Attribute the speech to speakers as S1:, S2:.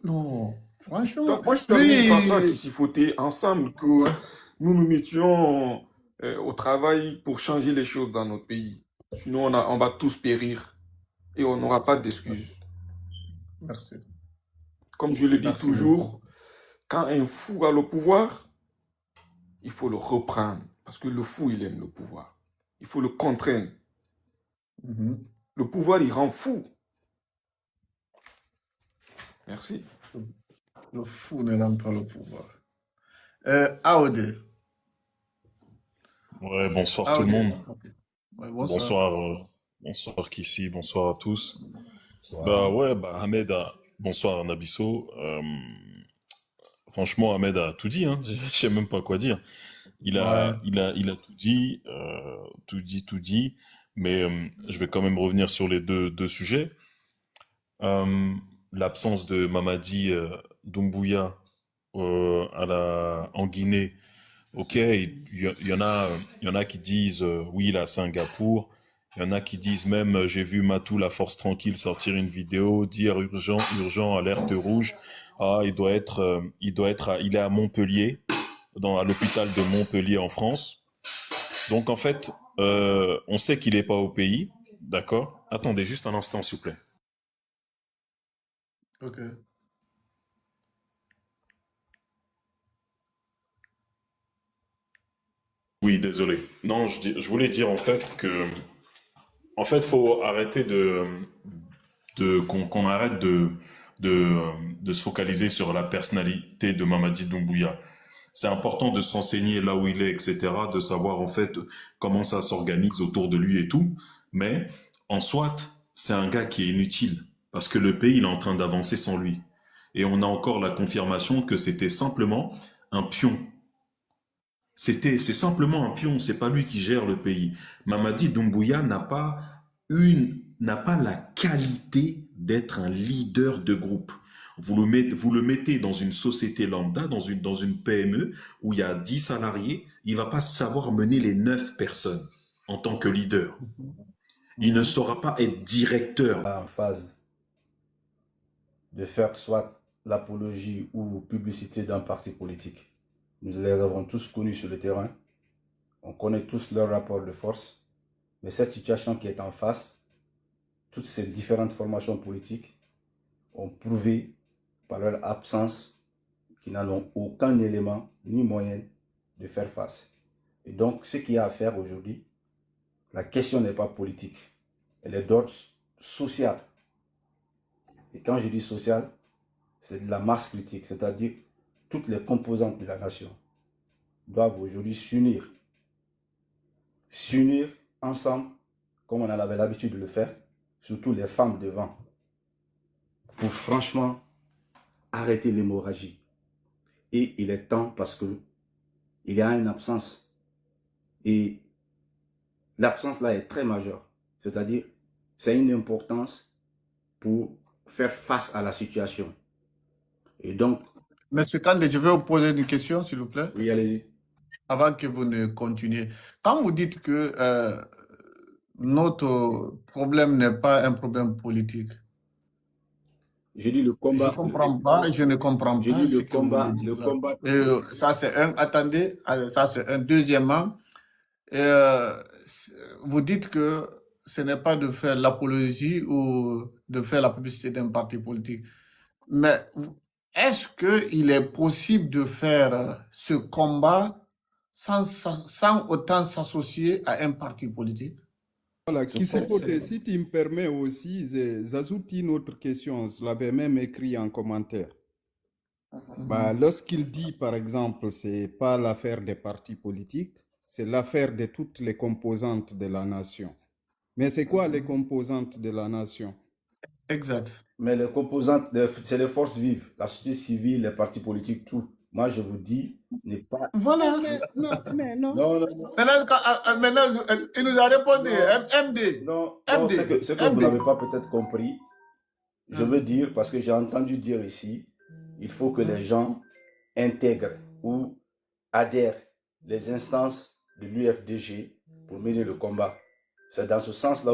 S1: Non, franchement,
S2: Donc, moi, je termine par ça,
S1: lui,
S2: qu'il faut ensemble que
S1: ouais,
S2: nous nous mettions au travail pour changer les choses dans notre pays. Sinon, on va tous périr et on n'aura pas d'excuses.
S1: merci,
S2: Comme je le dis
S1: merci beaucoup.
S2: toujours, quand un fou a le pouvoir, il faut le reprendre. Parce que le fou, il aime le pouvoir. Il faut le contraindre.
S1: Mhm.
S2: Le pouvoir, il rend fou. Merci.
S1: Le fou ne rend pas le pouvoir. Aoudé,
S3: Ouais, bonsoir tout le
S1: Aoudé,
S3: monde.
S1: ok. Ouais, bonsoir.
S3: Bonsoir, bonsoir Kissy, bonsoir à tous. Bah
S4: Bonsoir.
S3: ouais, bah Ahmed bonsoir Nabisso. Franchement, Ahmed a tout dit, hein. Je sais même pas quoi dire.
S1: Ouais,
S3: Il a tout dit. Mais je vais quand même revenir sur les deux sujets. Euh, L'absence de Mamadi Doumbouya en Guinée. Ok, il y en a qui disent oui, il est à Singapour. Il y en a qui disent même j'ai vu Matou la Force Tranquille sortir une vidéo dire urgent, urgent, alerte rouge. Ah, il est à Montpellier, à l'hôpital de Montpellier en France. Donc en fait, on sait qu'il est pas au pays, d'accord. Attendez juste un instant, s'il vous plaît.
S1: ok.
S3: Oui, désolé. Non, je voulais dire en fait faut arrêter qu'on arrête de, de se focaliser sur la personnalité de Mamadi Doumbouya. C'est important de se renseigner là où il est, etc., de savoir en fait comment ça s'organise autour de lui et tout. Mais en soit, c'est un gars qui est inutile parce que le pays il est en train d'avancer sans lui. Et on a encore la confirmation que c'était simplement un pion. C'est simplement un pion, c'est pas lui qui gère le pays. Mamadi Doumbouya n'a pas la qualité d'être un leader de groupe. Vous le mettez dans une société lambda, dans une PME, où il y a 10 salariés, il va pas savoir mener les 9 personnes en tant que leader.
S1: Mhm.
S3: Il ne
S1: Mhm.
S3: saura pas être directeur.
S4: En phase de faire soit l'apologie ou publicité d'un parti politique. Nous les avons tous connus sur le terrain. On connaît tous leur rapport de force. Mais cette situation qui est en face, toutes ces différentes formations politiques ont prouvé par leur absence qu'ils n'en ont aucun élément ni moyen de faire face. Et donc, ce qu'il y a à faire aujourd'hui, la question n'est pas politique, elle est d'ordre social. Et quand je dis social, c'est de la masse critique, c'est-à-dire toutes les composantes de la nation doivent aujourd'hui s'unir ensemble, comme on en avait l'habitude de le faire, surtout les femmes devant, pour franchement arrêter l'hémorragie. Et il est temps parce que il y a une absence. Et l'absence là est très majeure. C'est-à-dire, c'est une importance pour faire face à la situation. Et donc,
S1: Monsieur Kandé, je vais vous poser une question, s'il vous plaît,
S4: oui, allez-y.
S1: avant que vous ne continuiez. Quand vous dites que notre problème n'est pas un problème politique,
S4: Je dis le
S1: je
S4: combat,
S1: comprends pas, je ne comprends
S4: je
S1: pas
S4: dis
S1: ce que vous voulez dire
S4: le
S1: là.
S4: combat.
S1: Ça, c'est un, attendez, ça, c'est un. Deuxièmement, c'est- vous dites que ce n'est pas de faire l'apologie ou de faire la publicité d'un parti politique. Mais est-ce qu'il est possible de faire ce combat sans autant s'associer à un parti politique?
S5: Voilà,
S4: Je
S5: Kisifote,
S4: pense,
S5: si tu me permets aussi, j'ajoute une autre question. Je l'avais même écrit en commentaire. Bah,
S1: Mhm.
S5: lorsqu'il dit, par exemple, c'est pas l'affaire des partis politiques, c'est l'affaire de toutes les composantes de la nation. Mais c'est quoi les
S1: Mhm.
S5: composantes de la nation?
S1: Exact.
S4: mais les composantes, c'est les forces vives, la société civile, les partis politiques, tout. Moi, je vous dis, n'est pas.
S1: Voilà.
S5: Non.
S4: Non, non, non,
S1: Maintenant, il nous a répondu,
S4: non,
S1: MD,
S4: non, non,
S1: MD,
S4: ce que vous
S1: MD.
S4: n'avez pas peut-être compris, je veux dire, parce que j'ai entendu dire ici, il faut que les gens intègrent ou adhèrent les instances de l'UFDG pour mener le combat. C'est dans ce sens-là où